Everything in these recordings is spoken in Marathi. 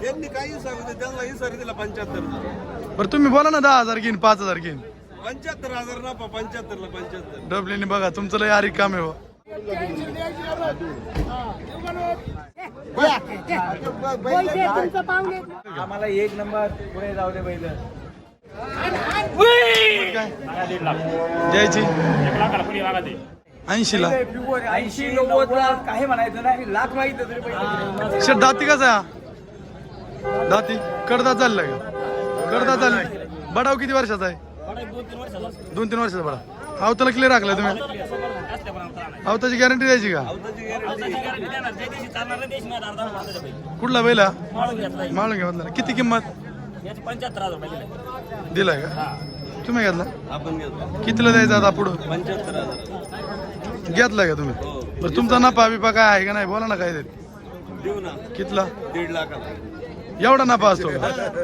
त्यांनी काही सांगते त्यांना ही सर दिला 75. बरं तुम्ही बोला ना 10,000 घेईन 5,000 घेईन 75,000 ना 75 ला 75. डबलीने बघा तुमचं लय आरी काम आहे हो. आम्हाला एक नंबर पुढे जाऊ दे बैल. काय द्यायची 80 ला 80 90 ला काही म्हणायचं नाही, लाख माहिती तरी बैल. शेट दाती कसा आहे हा? दाती कडदा चाललाय का? कडदा चाललाय. बडाव किती वर्षाचा आहे? 2-3 वर्षाचा बडा. आवताला क्लिअर राखलाय तुम्ही? आवताची गॅरंटी द्यायची का? कुठला बैला माळून घ्या. किती किंमत 75,000 दिलाय का तुम्ही? घेतला आपण घेतो कितीला द्यायचा आता पुढं? 75,000 घेतलाय का तुम्ही? बरं तुमचा नफा बिफा काय आहे का नाही बोला ना काय देऊ ना. कितला 1.5 लाखाला एवढा नफा असतो का?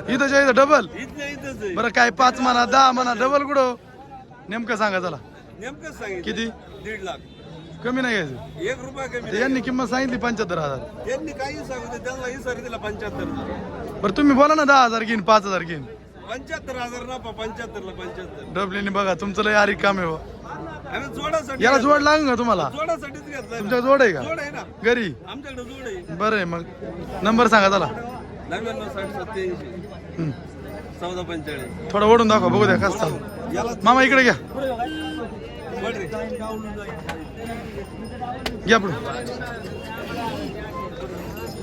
इथं इथं डबल. इथंच आहे. बरं काय 5 म्हणा 10 म्हणा डबल कुठं नेमकं सांगा चला. नेमकं सांगितलं किती 1.5 लाख. कमी नाही घ्यायचं? 1 रुपया कमी आता यांनी किंमत सांगितली 75,000. त्यांनी काही सांगते त्यांना ही सर दिला 75. बरं तुम्ही बोला ना 10,000 घेईन 5,000 घेईन 75,000 ना 75 ला 75. डबलीने बघा तुमचं लय आरी काम आहे हो. आम्ही जोडासाठी याला जोड लागून का तुम्हाला? जोडासाठीच घेतलाय. तुमच्या जोड आहे का जोड आहे ना घरी? आमच्याकडे जोड आहे. बरं आहे मग नंबर सांगा चला. 99 60 87 हम्म. 14 45. थोडं ओढून दाखवा बघू द्या कसं चालू. मामा इकडे घ्या घ्या पुढे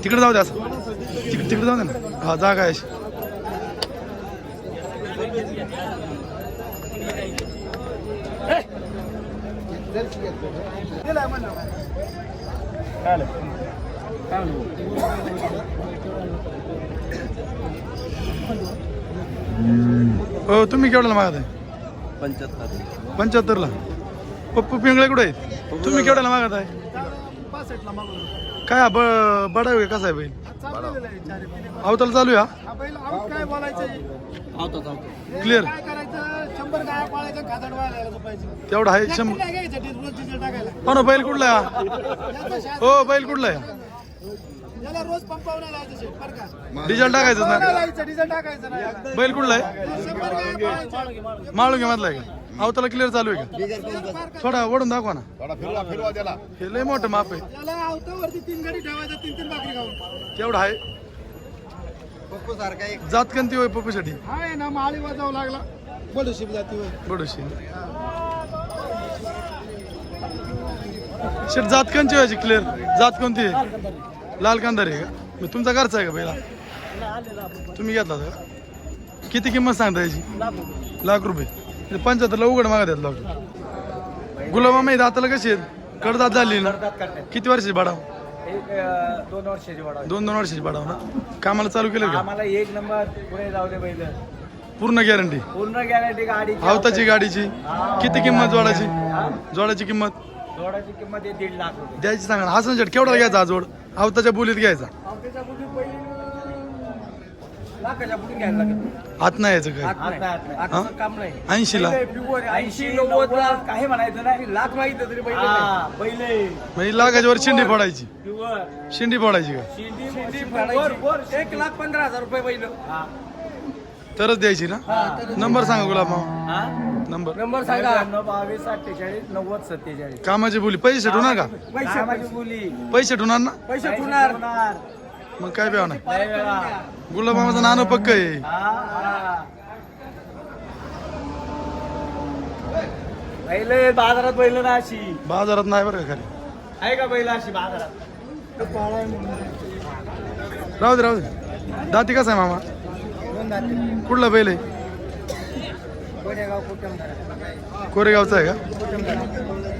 तिकडे जाऊ द्या असं तिकडे जाऊ द्या ना. हा जागा आहे अशी. हो तुम्ही केवढ्याला मागत आहे? 75. 75 ला. पप्पू पिंगळे कुठे आहेत? तुम्ही केवढ्याला मागत आहे? काय हा बडा आहे कसा आहे बैल? अवताला चालू आहे क्लिअर तेवढा आहे 100. हो ना बैल कुठला आहे? हो बैल कुठला आहे? रोज पंपावर डिझेल टाकायचं ना. डिझेल टाकायचं बैल कुठला आहे? माळुंगे मधला आहे का? अवताला क्लिअर चालू आहे का? थोडा ओढून दाखवा ना. हे लय मोठं माप आहे. त्याला आवतावरती 3 गाडी ठेवायचा 3 भाकरी खाऊन. तेवढा आहे. पप्पू सारखा एक जात कोणती होय पप्पूसाठी? आहे ना माळी वाजावं लागला बडोशी जाती होय. बडोशी शेट जात कोणची व्हायची क्लिअर? जात कोणती आहे? लाल कांदार आहे का? मग तुमचा घरचा आहे का पहिला? तुम्ही घेतला का? किती किंमत सांगता याची? लाख रुपये. 75 उघड मागत आहेत लोक. गुलाबा दाताला कशी आहेत? कडदात झाली ना. किती वर्षाची बाडाव? 2 वर्षाची वाढ. 2 वर्षाची बाडाव ना. कामाला चालू केलं का? आम्हाला एक नंबर पुढे जाऊ दे बैल. पूर्ण गॅरंटी? पूर्ण गॅरंटी गाडी. आवताची गाडीची किती किंमत? जोडाची जोडाची किंमत? जोडाची किंमत आहे 1.5 लाख रुपये. द्यायची सांगा ना. हसन शेट केवढा घ्यायचा हा जोड? आवताच्या बोलीत घ्यायचा? आवतेच्या बुटी बैल लाखाच्या बुटी घ्यायला लागेल. हात नाही यायचं काय? आता काम नाही. 80 ला 80 90 ला काही म्हणायचं नाही, लाख माहिती तरी बैल. म्हणजे लाखाच्या वर शिंडी फोडायची. प्युअर शिंडी फोडायची का? शिंदी फोडायची. 1,15,000 रुपये बैल. तरच द्यायची ना. नंबर सांगा गुलाब मामा. नंबर नंबर सांगा. 22 48 90 47. कामाची बोली पैसे ठेवणार का? पैशाची बोली. पैसे ठेवणार ना. पैसे ठेवणार. मग काय प्याव नाही. गुलाब मामाचं नाणं पक्क आहे. बैल बाजारात बैल ना अशी बाजारात नाही बरं का खाली. आहे का बैल अशी बाजारात? राहू दे. दाती कसा आहे मामा? कुठला बैल आहे? कोरेगावचा आहे का?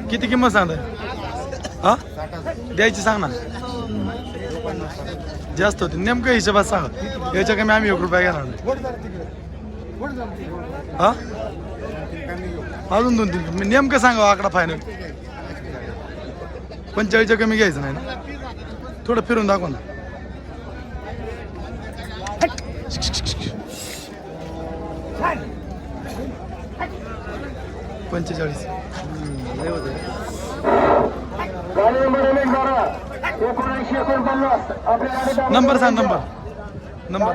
किती किंमत सांगताय? हा द्यायची सांग ना. जास्त होती नेमकं हिशोबात सांगा. याच्या कमी आम्ही 1 रुपया घेणार नाही. हा अजून 2-3 नेमकं सांगा आकडा फायनल. 45च्या कमी घ्यायचं नाही ना. थोडं फिरून दाखवा ना. 45. नंबर सांग. नंबर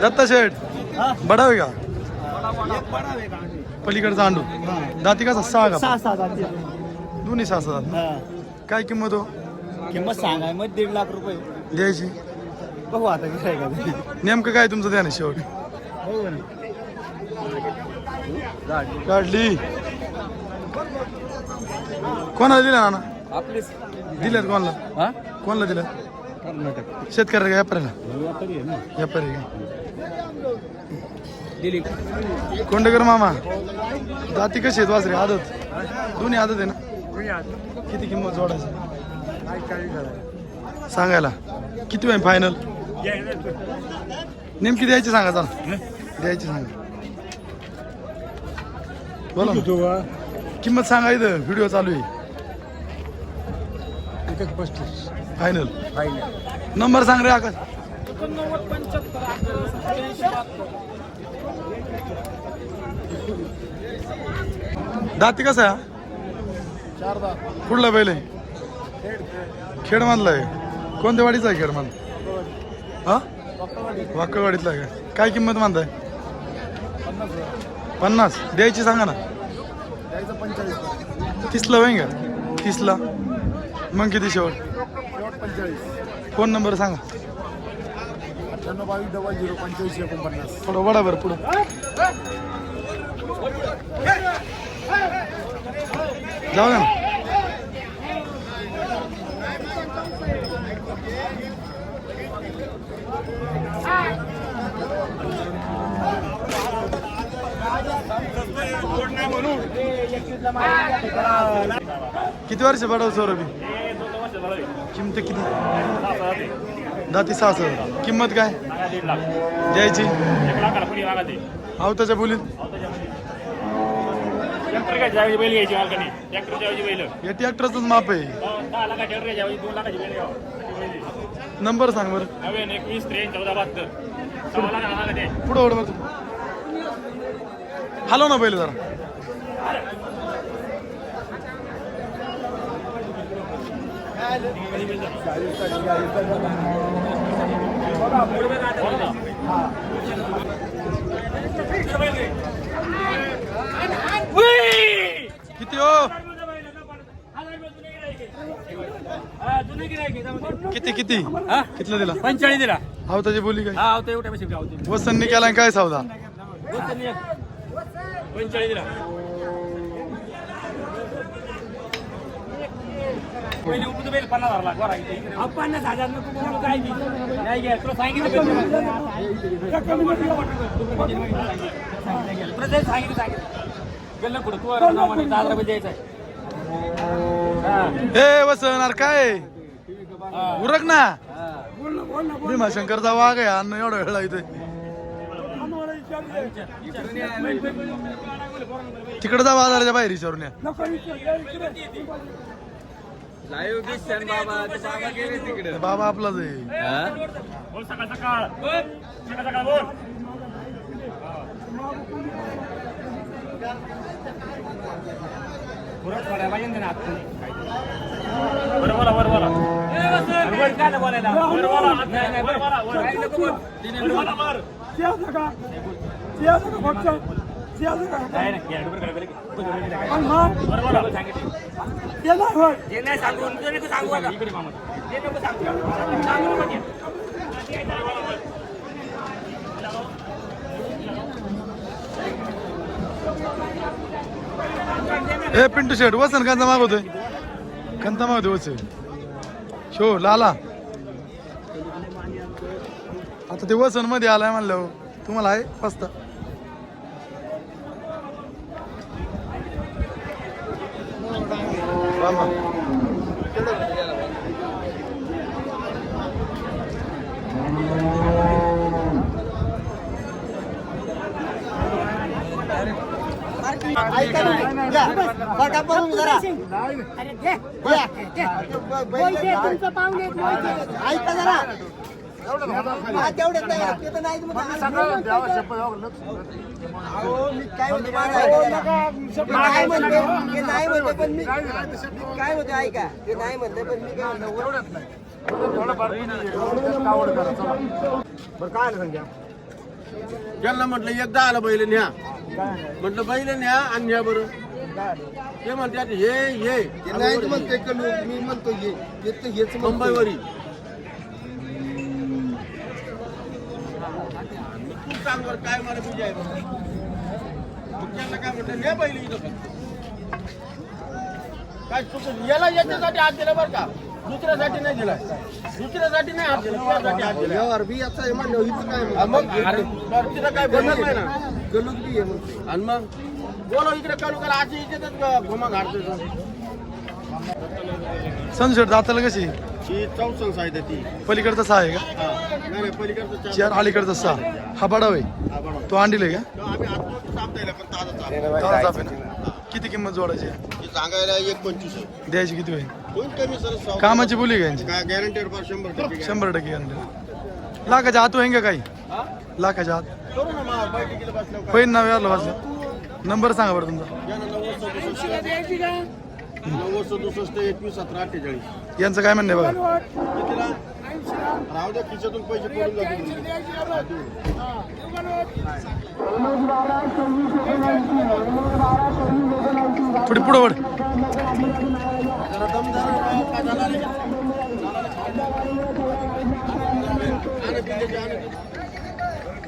दत्ता शेठ बडा आहे का पलीकडचा अंडू दाती कसा 6 का 6 दोन्ही 6 काय किंमत हो किंमत सांगाय मग 1.5 लाख रुपये द्यायची बघू आता कसं आहे का नेमकं काय तुमचं द्या ना शेवट काढली कोणाला दिला ना आपले दिल्यात कोणाला कोणाला दिलं कर्नाटक शेतकऱ्याला का व्यापाऱ्याला व्यापारी आहे ना व्यापारी का दिली कोंडेकर मामा जाती कशी आहेत वासरे आदत दोन्ही आदत आहे ना किती किंमत जोडायची सांगायला किती होईल फायनल नेमकी द्यायची सांगा चला द्यायची सांगा बोला ना. किंमत सांगा इथं व्हिडिओ चालू आहे 35 फायनल नंबर सांग रे आकाश दाती कसा आहे कुठला बैल आहे खेड मधला आहे कोणत्या वाडीचा आहे खेड मधला हा वाकळवाडीतला आहे का काय किंमत मानताय 50 द्यायची सांगा ना 30ला होईन का 30ला मग किती शेवट 45 फोन नंबर सांगा 9822008549 थोडं वडा बरं पुढं जाऊ ना किती वर्ष बडव सौरभी किंमत किती दाती 6 किंमत काय द्यायची आहो त्याच्या बोलीत या ट्रॅक्टरच माप आहे नंबर सांग बरं पुढं ओढ बरं हॅलो ना पहिले जरा किती हो किती किती कितला दिला 45 दिला हाव त्याची बोली काय हा होते एवढ्या पैसे गावते वसंतनी केला काय सौदा 45 दिला पहिले उपत बेल 50,000 लाख वर आहे 50,000 नको बोलू काय नाही घ्या तुला सांगितलं प्रत्येक सांगितलं गेलं पुढे तू 1000 रुपये द्यायचा ए वसणार काय उरक ना भीमाशंकरचा वाघ आहे अन्न एवढा वेळ इथे तिकडे जा बाजाराच्या बाहेर विचारून या बाबा आपलाच आहे ए पिंटू शेट वसन कांचा मागवतोय कांचा मागवतोय वसन शो लाला आता ते वसन मध्ये आलाय म्हणलं तुम्हाला आहे पस्ता हा, तेवढंच नाही का? ते तर नाहीच मग. अहो, मी काय म्हणतो माझं ऐका जरा. मी नाही म्हणतो, ते नाही म्हणतो, पण मी काय म्हणतो ऐका, ते नाही म्हणतो पण मी काय म्हणतो ज्यांना म्हटलं एकदा आलं बैल न्या, म्हटलं बैल न्या आणि न्या बरं. ते म्हणतात हे नाही म्हणते कलू, मी म्हणतो हेच मुंबईवरी तू सांग बरं काय मला तुझी आहे बरं. मग त्यांना काय म्हटलं न्या बैल इथं फक्त. काय चुकून याला याच्यासाठी हात दिला बरं का, दुसऱ्यासाठी नाही दिला. दुसऱ्यासाठी नाही हात दिला, तुझ्यासाठी हात दिला. यावर बी याचा आहे म्हणलं इथं काय हा, मग अरे बरं, तिथं काय बोलणार नाही ना. कलूक बी आहे म्हणते. आणि मग बोलो इकडे काढू करा अशी इज्जतच घुमा घालतोय तो. संशेट दाताला कशी ही चौसंग साईड आहे ती. पलीकडचा सहा आहे का हा. नाही नाही पलीकडचं चार अलीकडचा सहा हा बडाव आहे हा, बरोबर. तो अंडील आहे तो आम्ही आतमध्ये साफ द्यायला पण ताजा चालू. का ताजा साफ आहे ना किती किंमत जोडायची आहे? ही सांगायला 1.25 आहे. द्यायची किती होईल होईल कमी सर 100. कामाची बोली का यांची काय गॅरंटेड पर 100%. 100% गॅरंटी लाखाच्या आत होईन का काही हा? लाखाच्या आत करू ना मग बैठकीला बसल्यावर काय. होईन ना व्यारला वाजलं नंबर सांगा बरं तुमचा या ना 9067 21 17 48. यांचं काय म्हणणं आहे बघा कितीला राहू द्या खिशातून पैसे पडून जातील. थोडी पुढं वड जरा दम धरा, काय झाला रे? आणि पिल्लेचे, आणि पिल्ले.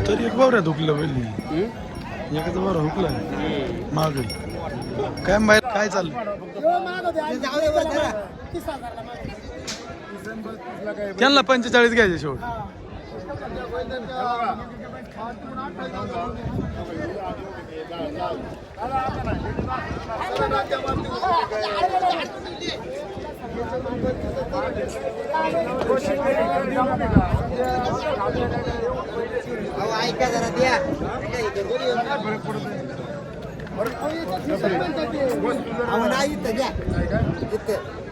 तरी एक बावऱ्या हुकलं पहिली एकाचा बावरा हुकला माग काय बाहेर काय चाललं जाऊ दे बरं जरा. त्यांना 45 घ्यायचे शेवट अहो ऐका जरा द्या. अहो नाही इथं द्या इथं